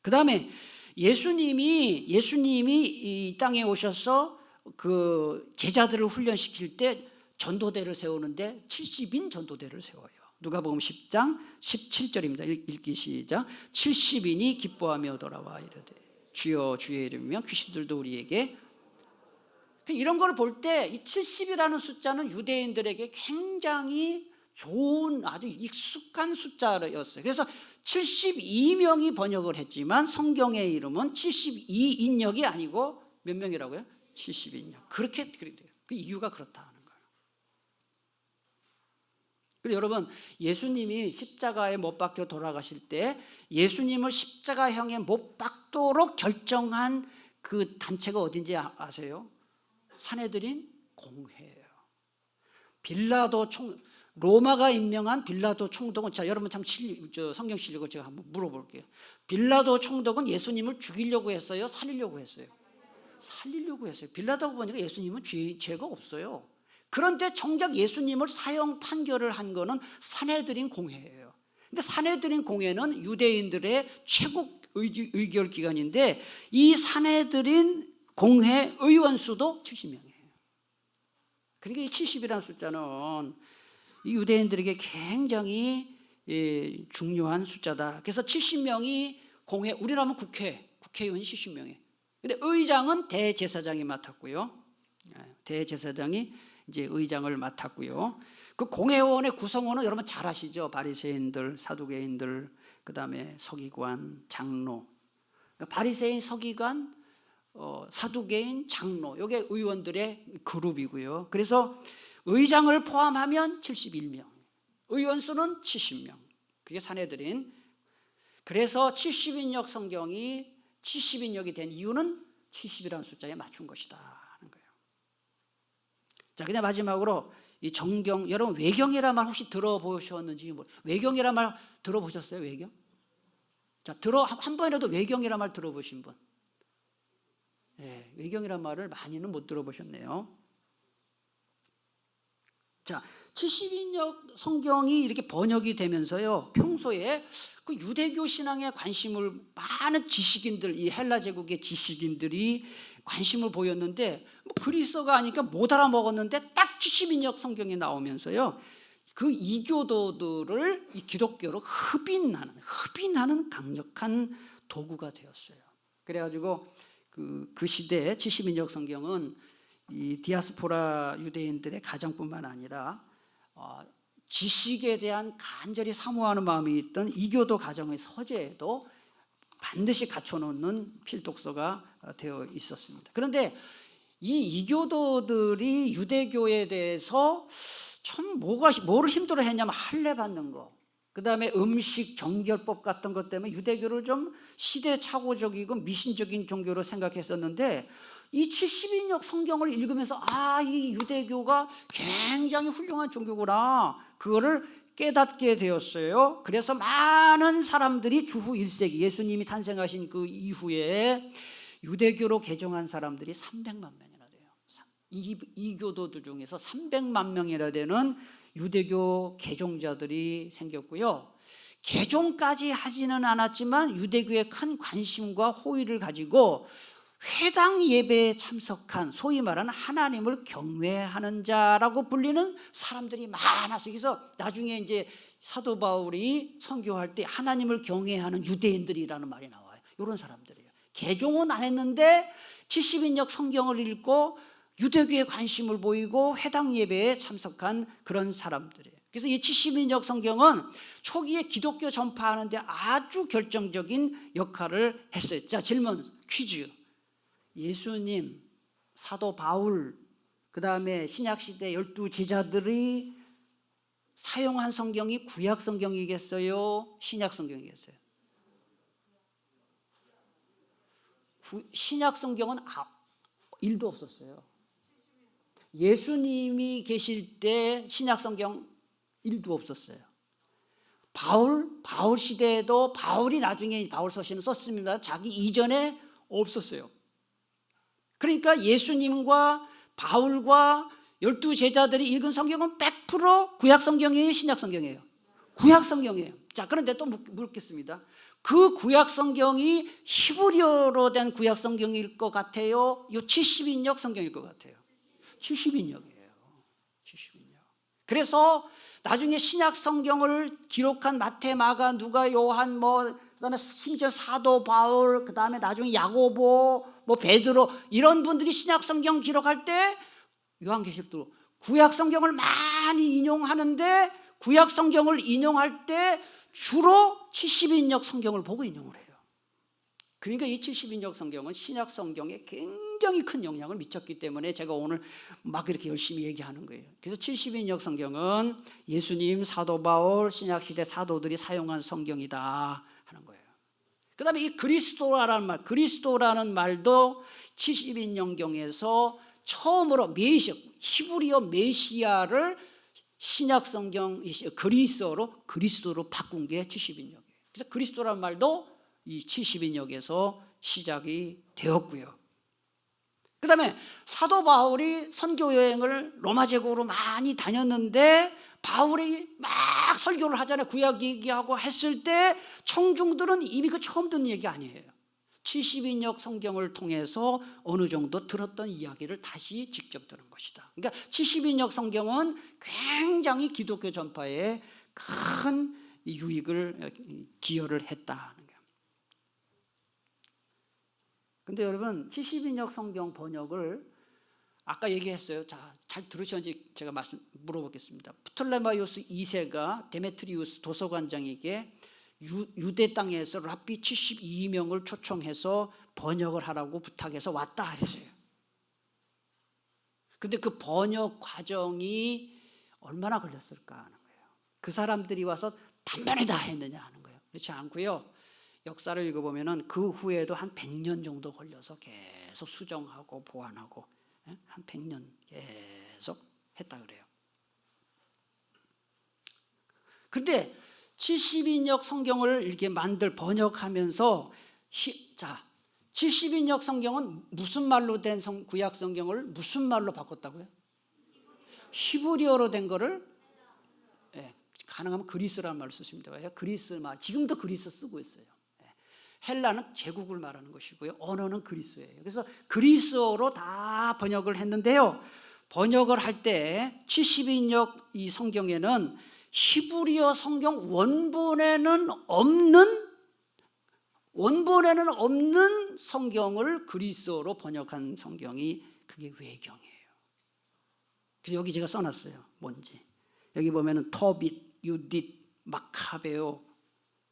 그 다음에 예수님이 이 땅에 오셔서 그 제자들을 훈련시킬 때 전도대를 세우는데 70인 전도대를 세워요. 누가복음 10장 17절입니다. 읽기 시작. 70인이 기뻐하며 돌아와 이르되 주여 주의 이름이며 귀신들도 우리에게. 이런 걸 볼 때 이 70이라는 숫자는 유대인들에게 굉장히 좋은 아주 익숙한 숫자였어요. 그래서 72명이 번역을 했지만 성경의 이름은 72인역이 아니고 몇 명이라고요? 70인역. 그렇게 돼요. 그 이유가 그렇다 하는 거예요. 그리고 여러분, 예수님이 십자가에 못 박혀 돌아가실 때 예수님을 십자가형에 못 박도록 결정한 그 단체가 어딘지 아세요? 사내들인 공회예요. 로마가 임명한 빌라도 총독은, 자, 여러분 참 성경 실력을 제가 한번 물어볼게요. 빌라도 총독은 예수님을 죽이려고 했어요? 살리려고 했어요? 살리려고 했어요. 빌라도가 보니까 예수님은 죄가 없어요. 그런데 정작 예수님을 사형 판결을 한 거는 사내들인 공회예요. 근데 사내들인 공회는 유대인들의 최고 의결 기관인데 이 사내들인 공회 의원 수도 70명이에요. 그러니까 이 70이라는 숫자는 이 유대인들에게 굉장히 중요한 숫자다. 그래서 70명이 공회, 우리라면 국회의원이 70명이에요. 근데 의장은 대제사장이 맡았고요. 대제사장이 이제 의장을 맡았고요. 그 공회의원의 구성원은 여러분 잘 아시죠? 바리새인들, 사두개인들, 그다음에 서기관, 장로. 그러니까 바리새인, 서기관, 사두개인, 장로, 이게 의원들의 그룹이고요. 그래서 의장을 포함하면 71명, 의원 수는 70명. 그게 사내들인. 그래서 70인역 성경이 70인역이 된 이유는 70이라는 숫자에 맞춘 것이다 하는 거예요. 자, 그냥 마지막으로 이 정경, 여러분 외경이란 말 혹시 들어보셨는지 외경이란 말 들어보셨어요? 외경? 자, 한 번이라도 외경이란 말 들어보신 분? 네, 외경이란 말을 많이는 못 들어보셨네요. 자, 70인역 성경이 이렇게 번역이 되면서요, 평소에 그 유대교 신앙에 관심을 많은 지식인들, 이 헬라 제국의 지식인들이 관심을 보였는데 그리스어가 아니까 못 알아먹었는데 딱 70인역 성경이 나오면서요, 그 이교도들을 이 기독교로 흡인하는 강력한 도구가 되었어요. 그래가지고 그 시대에 70인역 성경은 이 디아스포라 유대인들의 가정뿐만 아니라 지식에 대한 간절히 사모하는 마음이 있던 이교도 가정의 서재에도 반드시 갖춰놓는 필독서가 되어 있었습니다. 그런데 이 이교도들이 유대교에 대해서 참 뭐를 힘들어했냐면 할례 받는 거, 그다음에 음식 정결법 같은 것 때문에 유대교를 좀 시대착오적이고 미신적인 종교로 생각했었는데 이 70인역 성경을 읽으면서 이 유대교가 굉장히 훌륭한 종교구나, 그거를 깨닫게 되었어요. 그래서 많은 사람들이 주후 1세기 예수님이 탄생하신 그 이후에 유대교로 개종한 사람들이 300만 명이나 돼요. 이 교도들 중에서 300만 명이나 되는 유대교 개종자들이 생겼고요. 개종까지 하지는 않았지만 유대교에 큰 관심과 호의를 가지고 회당 예배에 참석한 소위 말하는 하나님을 경외하는 자라고 불리는 사람들이 많았어요. 그래서 나중에 이제 사도 바울이 선교할 때 하나님을 경외하는 유대인들이라는 말이 나와요. 이런 사람들이에요. 개종은 안 했는데 70인역 성경을 읽고 유대교에 관심을 보이고 회당 예배에 참석한 그런 사람들이에요. 그래서 이 70인역 성경은 초기에 기독교 전파하는 데 아주 결정적인 역할을 했어요. 자, 질문, 퀴즈. 예수님, 사도 바울, 그 다음에 신약시대 12 제자들이 사용한 성경이 구약 성경이겠어요? 신약 성경이겠어요? 신약 성경은 1도 없었어요. 예수님이 계실 때 신약 성경 1도 없었어요. 바울 시대에도 바울이 나중에 바울 서신을 썼습니다. 자기 이전에 없었어요. 그러니까 예수님과 바울과 12 제자들이 읽은 성경은 100% 구약 성경이에요, 신약 성경이에요? 구약 성경이에요. 자, 그런데 또 묻겠습니다. 그 구약 성경이 히브리어로 된 구약 성경일 것 같아요? 요 70인역 성경일 것 같아요? 70인역이에요. 70인역. 그래서 나중에 신약 성경을 기록한 마태, 마가, 누가, 요한, 그다음에 심지어 사도 바울, 그다음에 나중에 야고보, 베드로, 이런 분들이 신약 성경 기록할 때 요한계시록도 구약 성경을 많이 인용하는데 구약 성경을 인용할 때 주로 70인역 성경을 보고 인용을 해요. 그러니까 이 70인역 성경은 신약 성경에 굉장히 큰 영향을 미쳤기 때문에 제가 오늘 막 이렇게 열심히 얘기하는 거예요. 그래서 70인역 성경은 예수님, 사도 바울, 신약시대 사도들이 사용한 성경이다 하는 거예요. 그 다음에 이 그리스도라는 말도 70인역경에서 처음으로 히브리어 메시아를 신약 성경 그리스도로 바꾼 게 70인역이에요. 그래서 그리스도라는 말도 이 70인역에서 시작이 되었고요. 그 다음에 사도 바울이 선교 여행을 로마 제국으로 많이 다녔는데 바울이 막 설교를 하잖아요. 구약 얘기하고 했을 때 청중들은 이미 그 처음 듣는 얘기 아니에요. 70인역 성경을 통해서 어느 정도 들었던 이야기를 다시 직접 들은 것이다. 그러니까 70인역 성경은 굉장히 기독교 전파에 큰 유익을 기여를 했다. 근데 여러분 70인역 성경 번역을 아까 얘기했어요. 자, 잘 들으셨는지 제가 물어보겠습니다. 프톨레마이오스 2세가 데메트리우스 도서관장에게 유대 땅에서 랍비 72명을 초청해서 번역을 하라고 부탁해서 왔다 했어요. 근데 그 번역 과정이 얼마나 걸렸을까 하는 거예요. 그 사람들이 와서 단번에 다 했느냐 하는 거예요. 그렇지 않고요. 역사를 읽어보면 그 후에도 한 100년 정도 걸려서 계속 수정하고 보완하고 한 100년 계속 했다 그래요. 그런데 70인역 성경을 이렇게 번역하면서 70인역 성경은 무슨 말로 된 구약 성경을 무슨 말로 바꿨다고요? 히브리어로 된 거를 가능하면 그리스라는 말을 쓰시면 돼요. 그리스 말, 지금도 그리스 쓰고 있어요. 헬라는 제국을 말하는 것이고요. 언어는 그리스예요. 그래서 그리스어로 다 번역을 했는데요. 번역을 할 때 70인역 이 성경에는 히브리어 성경 원본에는 없는 성경을 그리스어로 번역한 성경이 그게 외경이에요. 그래서 여기 제가 써놨어요. 뭔지. 여기 보면은 토빗, 유딧, 마카베오,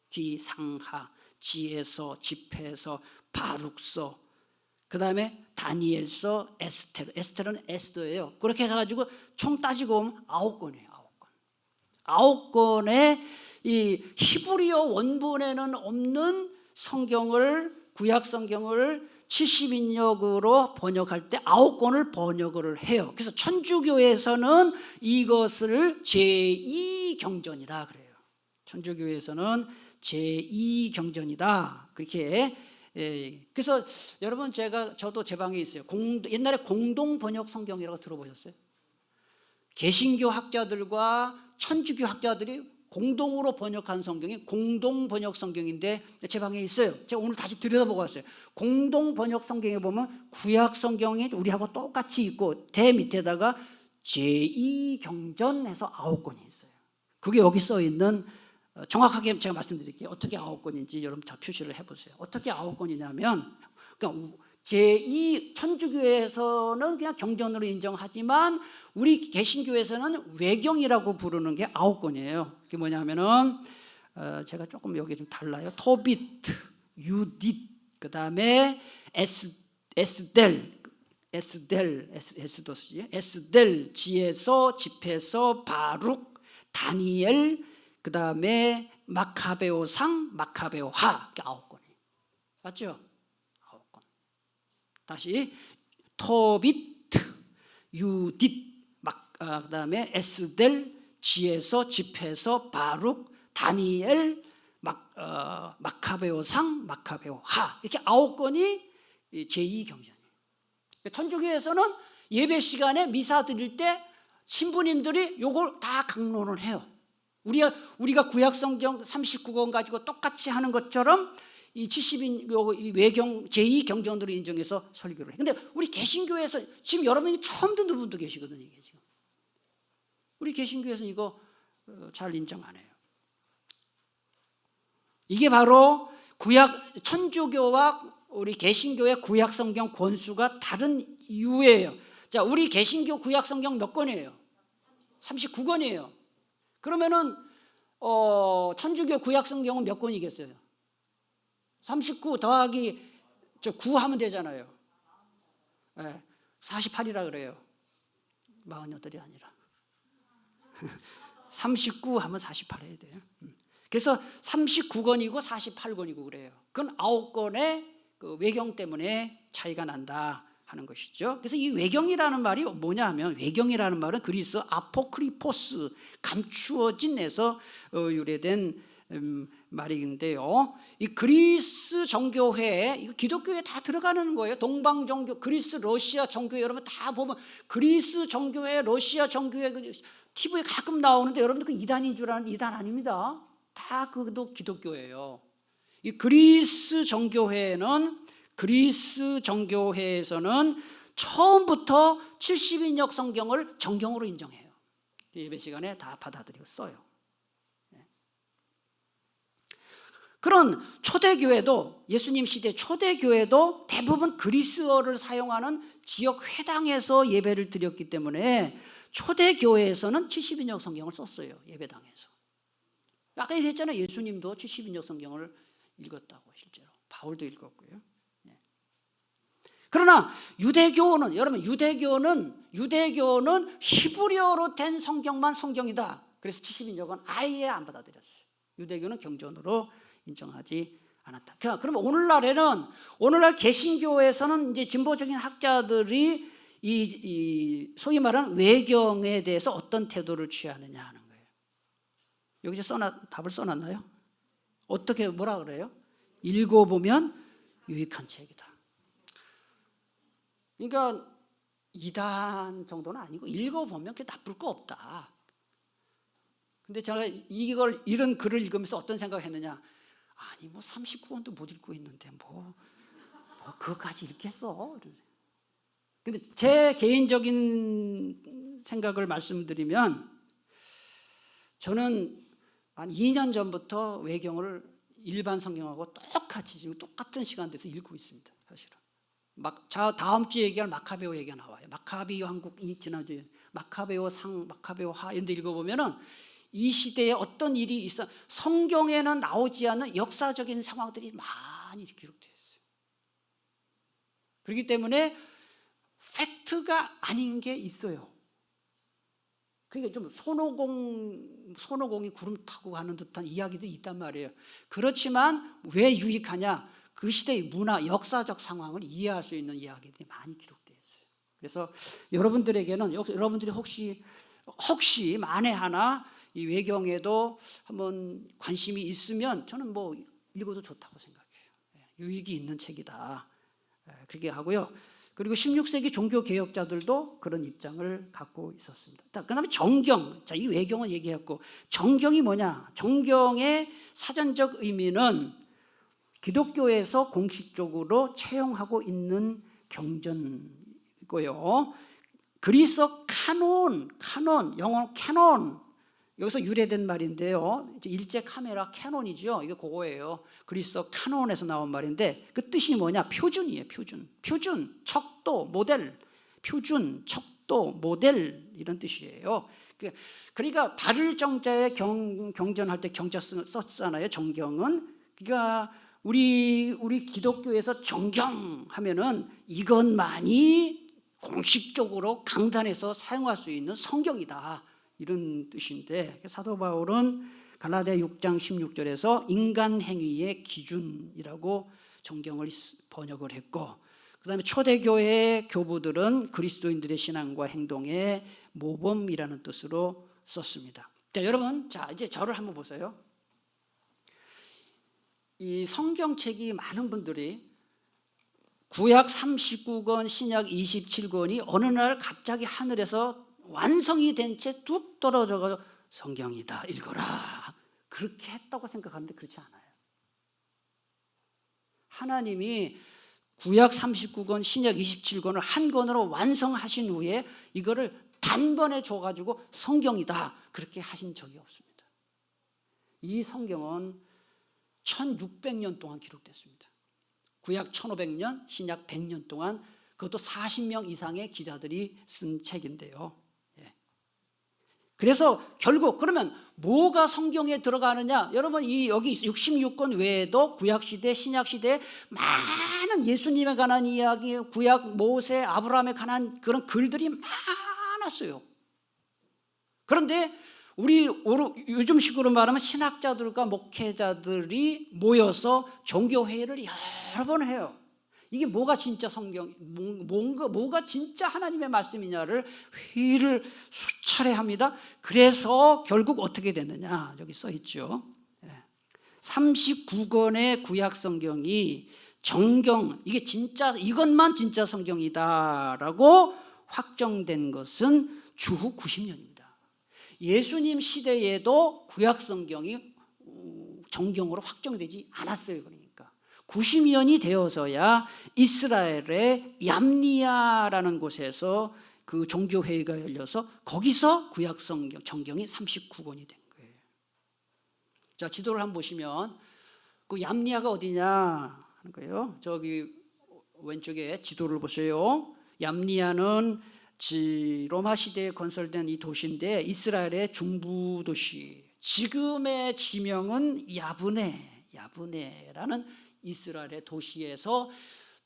기상하, 지혜서, 집회서, 바룩서, 그 다음에 다니엘서, 에스테르는 에스더예요. 그렇게 해가지고 총 따지고 보면 9권이에요. 9권의 이 히브리어 원본에는 없는 성경을, 구약 성경을 70인역으로 번역할 때 9권을 번역을 해요. 그래서 천주교에서는 이것을 제2경전이라 그래요. 천주교에서는 제2경전이다. 그렇게. 그래서 여러분, 저도 제 방에 있어요. 옛날에 공동 번역 성경이라고 들어보셨어요? 개신교 학자들과 천주교 학자들이 공동으로 번역한 성경이 공동 번역 성경인데 제 방에 있어요. 제가 오늘 다시 들여다보고 왔어요. 공동 번역 성경에 보면 구약 성경이 우리하고 똑같이 있고 대 밑에다가 제2경전에서 9권이 있어요. 그게 여기 써 있는, 정확하게 제가 말씀드릴게요. 어떻게 9권인지 여러분 다 표시를 해보세요. 어떻게 9권이냐면, 그러니까 천주교에서는 그냥 경전으로 인정하지만 우리 개신교에서는 외경이라고 부르는 게 9권이에요. 그게 뭐냐면은 제가 조금 여기 좀 달라요. 토비트, 유딧, 그 다음에 에스델, 지에서, 집에서, 바룩, 다니엘, 그 다음에 마카베오상, 마카베오하. 9권이에요. 맞죠? 9권. 다시 토비트, 유딧, 그 다음에 에스델, 지에서, 집에서, 바룩, 다니엘, 마카베오상, 마카베오하. 이렇게 9권이 제2경전이에요. 천주교에서는 예배 시간에 미사 드릴 때 신부님들이 요걸 다 강론을 해요. 우리가 구약성경 39권 가지고 똑같이 하는 것처럼 이 70인 외경 제2경전으로 인정해서 설교를 해요. 근데 우리 개신교에서 지금 여러분이 처음 듣는 분도 계시거든요. 이게 지금 우리 개신교에서는 이거 잘 인정 안 해요. 이게 바로 천주교와 우리 개신교의 구약성경 권수가 다른 이유예요. 자, 우리 개신교 구약성경 몇 권이에요? 39권이에요. 그러면은 천주교 구약성경은 몇 권이겠어요? 39 더하기 9 하면 되잖아요. 48이라 그래요. 48이 아니라 39 하면 48 해야 돼요. 그래서 39권이고 48권이고 그래요. 그건 9권의 그 외경 때문에 차이가 난다 하는 것이죠. 그래서 이 외경이라는 말이 뭐냐 하면, 외경이라는 말은 그리스 아포크리포스, 감추어진에서 유래된 말인데요. 이 그리스 정교회, 이거 기독교에 다 들어가는 거예요. 동방 정교, 그리스 러시아 정교회, 여러분 다 보면 그리스 정교회, 러시아 정교회 TV에 가끔 나오는데 여러분들 그 이단인 줄 아는, 이단 아닙니다. 다 그것도 기독교예요. 이 그리스 정교회에서는 처음부터 70인역 성경을 정경으로 인정해요. 예배 시간에 다 받아들이고 써요. 그런 초대교회도, 예수님 시대 초대교회도 대부분 그리스어를 사용하는 지역 회당에서 예배를 드렸기 때문에 초대교회에서는 70인역 성경을 썼어요. 예배당에서. 아까 얘기했잖아요. 예수님도 70인역 성경을 읽었다고. 실제로 바울도 읽었고요. 그러나 유대교는, 여러분, 유대교는 히브리어로 된 성경만 성경이다. 그래서 70인역은 아예 안 받아들였어요. 유대교는 경전으로 인정하지 않았다. 그러면 오늘날 개신교에서는 이제 진보적인 학자들이 소위 말하는 외경에 대해서 어떤 태도를 취하느냐 하는 거예요. 여기 답을 써놨나요? 어떻게, 뭐라 그래요? 읽어보면 유익한 책이다. 그러니까 이단 정도는 아니고 읽어보면 그게 나쁠 거 없다. 근데 제가 이런 글을 읽으면서 어떤 생각을 했느냐, 아니 39권도 못 읽고 있는데 그거까지 읽겠어? 이런 생각. 근데 제 개인적인 생각을 말씀드리면, 저는 한 2년 전부터 외경을 일반 성경하고 똑같이 지금 똑같은 시간대에서 읽고 있습니다. 사실은 다음 주에 얘기할 마카베오 얘기가 나와요. 마카비 왕국, 지난주에 마카베오 상, 마카베오 하 이런 데 읽어보면은 이 시대에 어떤 일이 있어, 성경에는 나오지 않는 역사적인 상황들이 많이 기록되어 있어요. 그렇기 때문에 팩트가 아닌 게 있어요. 그게 좀 손오공이 구름 타고 가는 듯한 이야기들이 있단 말이에요. 그렇지만 왜 유익하냐? 그 시대의 문화, 역사적 상황을 이해할 수 있는 이야기들이 많이 기록되어 있어요. 그래서 여러분들에게는 여러분들이 혹시 만에 하나 이 외경에도 한번 관심이 있으면 저는 뭐 읽어도 좋다고 생각해요. 유익이 있는 책이다. 그렇게 하고요. 그리고 16세기 종교개혁자들도 그런 입장을 갖고 있었습니다. 그 다음에 정경. 자, 이 외경은 얘기했고, 정경이 뭐냐? 정경의 사전적 의미는 기독교에서 공식적으로 채용하고 있는 경전이고요. 그리스어 카논, 영어 캐논, 여기서 유래된 말인데요. 일제 카메라 캐논이죠. 이게 그거예요. 그리스어 카논에서 나온 말인데 그 뜻이 뭐냐? 표준이에요. 표준, 척도, 모델. 표준, 척도, 모델 이런 뜻이에요. 그러니까 바를 정자에 경전할 때 경자 썼잖아요. 정경은. 그러니까 우리 기독교에서 정경하면은 이것만이 공식적으로 강단에서 사용할 수 있는 성경이다. 이런 뜻인데 사도 바울은 갈라디아 6장 16절에서 인간 행위의 기준이라고 정경을 번역을 했고, 그 다음에 초대교회 교부들은 그리스도인들의 신앙과 행동의 모범이라는 뜻으로 썼습니다. 자, 여러분, 자 이제 저를 한번 보세요. 이 성경책이 많은 분들이 구약 39권, 신약 27권이 어느 날 갑자기 하늘에서 완성이 된 채 뚝 떨어져서 성경이다, 읽어라, 그렇게 했다고 생각하는데 그렇지 않아요. 하나님이 구약 39권, 신약 27권을 한 권으로 완성하신 후에 이거를 단번에 줘가지고 성경이다 그렇게 하신 적이 없습니다. 이 성경은 1600년 동안 기록됐습니다. 구약 1500년, 신약 100년 동안, 그것도 40명 이상의 기자들이 쓴 책인데요. 그래서 결국 그러면 뭐가 성경에 들어가느냐? 여러분 여기 66권 외에도 구약시대, 신약시대에 많은 예수님에 관한 이야기, 구약 모세, 아브라함에 관한 그런 글들이 많았어요. 그런데 우리 요즘식으로 말하면 신학자들과 목회자들이 모여서 종교회의를 여러 번 해요. 이게 뭐가 진짜 성경, 뭐가 진짜 하나님의 말씀이냐를 회의를 수차례 합니다. 그래서 결국 어떻게 됐느냐, 여기 써 있죠. 39권의 구약 성경이 정경, 이것만 진짜 성경이다라고 확정된 것은 주후 90년입니다. 예수님 시대에도 구약 성경이 정경으로 확정되지 않았어요. 그러니까 90년이 되어서야 이스라엘의 얌니아라는 곳에서 그 종교회의가 열려서 거기서 구약 성경, 정경이 39권이 된 거예요. 자, 지도를 한번 보시면 그 얌니아가 어디냐 하는 거예요. 저기 왼쪽에 지도를 보세요. 얌니아는 로마 시대에 건설된 이 도시인데 이스라엘의 중부 도시. 지금의 지명은 야브네라는 이스라엘의 도시에서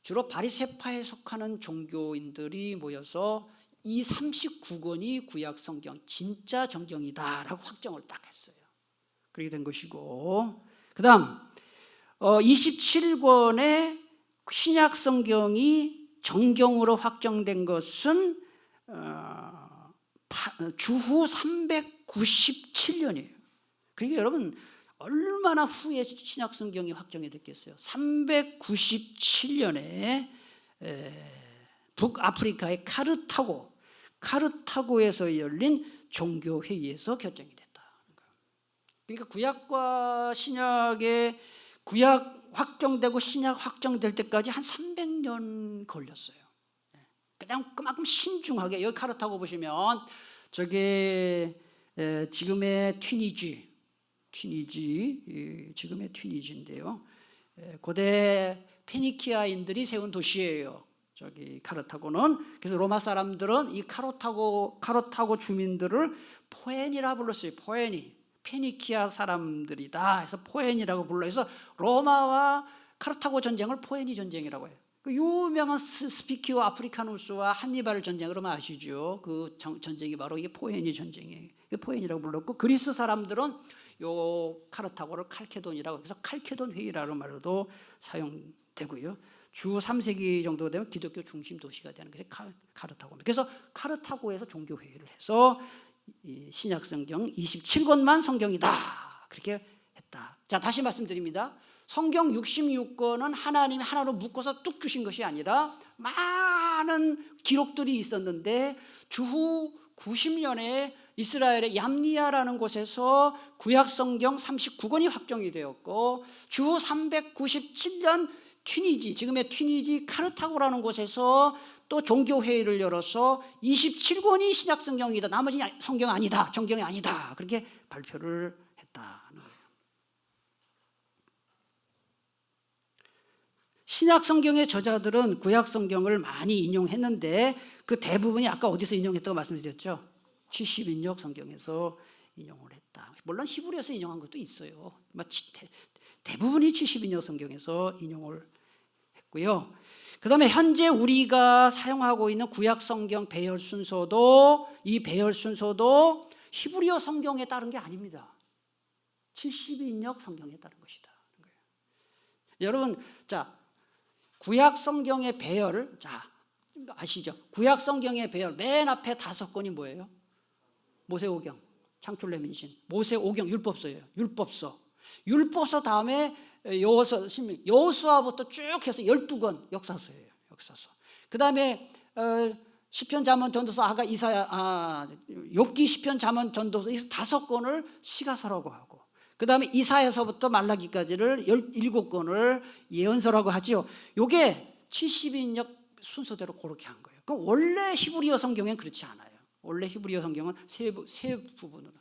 주로 바리새파에 속하는 종교인들이 모여서 이 39권이 구약 성경, 진짜 정경이다라고 확정을 딱 했어요. 그렇게 된 것이고, 그 다음 27권의 신약 성경이 정경으로 확정된 것은 주후 397년이에요. 그러니까 여러분 얼마나 후에 신약 성경이 확정이 됐겠어요. 397년에 북아프리카의 카르타고에서 열린 종교회의에서 결정이 됐다. 그러니까 구약과 신약의 구약 확정되고 신약 확정될 때까지 한 300년 걸렸어요. 그냥 그만큼 신중하게, 여기 카르타고 보시면 저게 지금의 튀니지, 지금의 튀니지인데요. 고대 페니키아인들이 세운 도시예요. 저기 카르타고는. 그래서 로마 사람들은 이 카르타고 주민들을 포엔이라 불렀어요. 페니키아 사람들이다 해서 포엔이라고 불러. 해서 로마와 카르타고 전쟁을 포에니 전쟁이라고 해요. 그 유명한 스피키오 아프리카누스와 한니발 전쟁 그러면 아시죠? 그 전쟁이 바로 이게 포에니 전쟁이에요. 포에니라고 불렀고, 그리스 사람들은 요 카르타고를 칼케돈이라고 해서 칼케돈 회의라는 말로도 사용되고요. 주 3세기 정도 되면 기독교 중심 도시가 되는 것이 카르타고입니다. 그래서 카르타고에서 종교 회의를 해서 신약 성경 27권만 성경이다 그렇게 했다. 자, 다시 말씀드립니다. 성경 66권은 하나님이 하나로 묶어서 뚝 주신 것이 아니라 많은 기록들이 있었는데 주후 90년에 이스라엘의 얌니아라는 곳에서 구약성경 39권이 확정이 되었고, 주후 397년 튀니지, 지금의 튀니지 카르타고라는 곳에서 또 종교회의를 열어서 27권이 신약성경이다, 나머지 성경 아니다, 정경이 아니다 그렇게 발표를 했다는 거예요. 신약성경의 저자들은 구약성경을 많이 인용했는데 그 대부분이 아까 어디서 인용했다고 말씀드렸죠? 70인역 성경에서 인용을 했다. 물론 히브리어에서 인용한 것도 있어요. 대부분이 70인역 성경에서 인용을 했고요. 그 다음에 현재 우리가 사용하고 있는 구약성경 배열 순서도, 이 배열 순서도 히브리어 성경에 따른 게 아닙니다. 70인역 성경에 따른 것이다. 여러분, 자, 구약성경의 배열, 자, 아시죠? 구약성경의 배열 맨 앞에 5권이 뭐예요? 모세오경, 창출레민신, 모세오경, 율법서예요. 율법서 다음에 여호수아부터 쭉 해서 12권 역사서예요. 역사서. 그 다음에 시편, 잠언, 전도서, 아가, 이사야, 욥기, 시편, 잠언, 전도서 이 5권을 시가서라고 하고, 그 다음에 이사야서부터 말라기까지를 17권을 예언서라고 하지요. 이게 70인역 순서대로 그렇게 한 거예요. 그럼 원래 히브리어 성경엔 그렇지 않아요. 원래 히브리어 성경은 세 부분으로.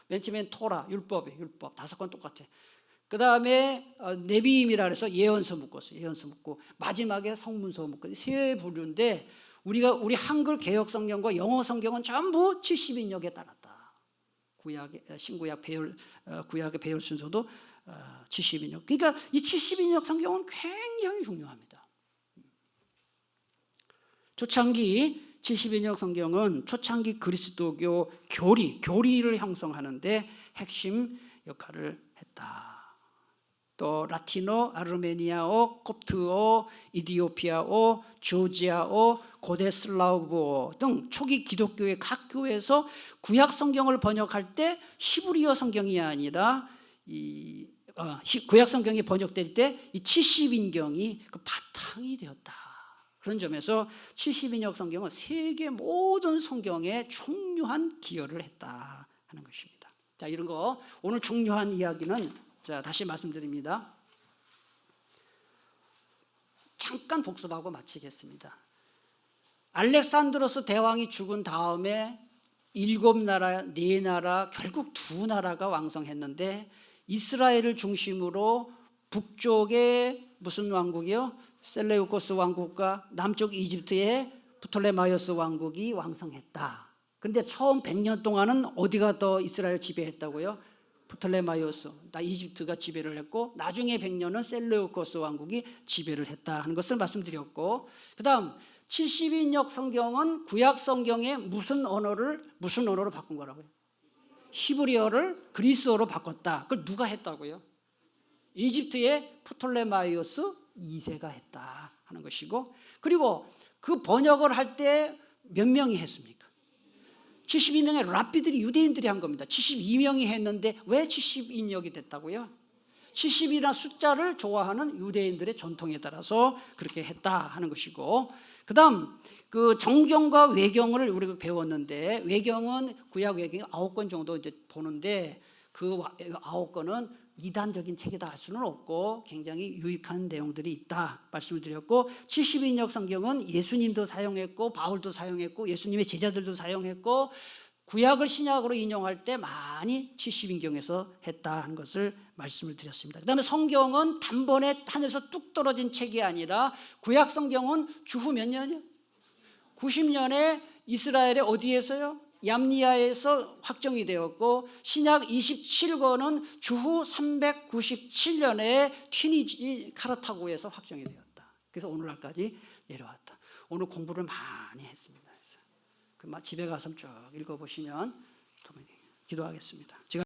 맨 처음엔 토라, 율법이에요. 율법 5권 똑같아. 그 다음에 네비임이라 해서 예언서 묶었어요. 예언서 묶고, 마지막에 성문서 묶고, 세 부류인데 우리 한글 개역 성경과 영어 성경은 전부 70인역에 따랐다. 신구약 구약의 배열 순서도 70인역. 그러니까 이 70인역 성경은 굉장히 중요합니다. 초창기 70인역 성경은 초창기 그리스도교 교리를 형성하는데 핵심 역할을 했다. 또 라틴어, 아르메니아어, 콥트어, 이디오피아어, 조지아어, 고대 슬라브어 등 초기 기독교의 각 교회에서 구약 성경을 번역할 때 히브리어 성경이 아니라 구약 성경이 번역될 때 이 70인경이 그 바탕이 되었다. 그런 점에서 70인역 성경은 세계 모든 성경에 중요한 기여를 했다 하는 것입니다. 자, 이런 거 오늘 중요한 이야기는, 자, 다시 말씀드립니다. 잠깐 복습하고 마치겠습니다. 알렉산드로스 대왕이 죽은 다음에 7나라, 4나라, 결국 2나라가 왕성했는데, 이스라엘을 중심으로 북쪽에 무슨 왕국이요? 셀레우코스 왕국과 남쪽 이집트의 프톨레마이오스 왕국이 왕성했다. 근데 처음 100년 동안은 어디가 더 이스라엘 지배했다고요? 프톨레마이오스, 이집트가 지배를 했고, 나중에 100년은 셀레우코스 왕국이 지배를 했다 하는 것을 말씀드렸고, 그 다음 70인역 성경은 구약 성경의 무슨 언어로 바꾼 거라고요? 히브리어를 그리스어로 바꿨다. 그걸 누가 했다고요? 이집트의 프톨레마이오스 2세가 했다 하는 것이고, 그리고 그 번역을 할 때 몇 명이 했습니까? 72명의 랍비들이, 유대인들이 한 겁니다. 72명이 했는데 왜 70인역이 됐다고요? 70이라는 숫자를 좋아하는 유대인들의 전통에 따라서 그렇게 했다 하는 것이고, 그 다음 그 정경과 외경을 우리가 배웠는데, 외경은 구약 외경이 9권 정도 이제 보는데, 그 9권은 이단적인 책이다 할 수는 없고 굉장히 유익한 내용들이 있다 말씀을 드렸고, 70인역 성경은 예수님도 사용했고 바울도 사용했고 예수님의 제자들도 사용했고, 구약을 신약으로 인용할 때 많이 70인경에서 했다 하는 것을 말씀을 드렸습니다. 그 다음에 성경은 단번에 하늘에서 뚝 떨어진 책이 아니라, 구약 성경은 주후 몇 년이요? 90년에 이스라엘의 어디에서요? 얌니아에서 확정이 되었고, 신약 27권은 주후 397년에 튀니지 카르타고에서 확정이 되었다. 그래서 오늘날까지 내려왔다. 오늘 공부를 많이 했습니다. 그래서 집에 가서 쭉 읽어보시면 기도하겠습니다. 제가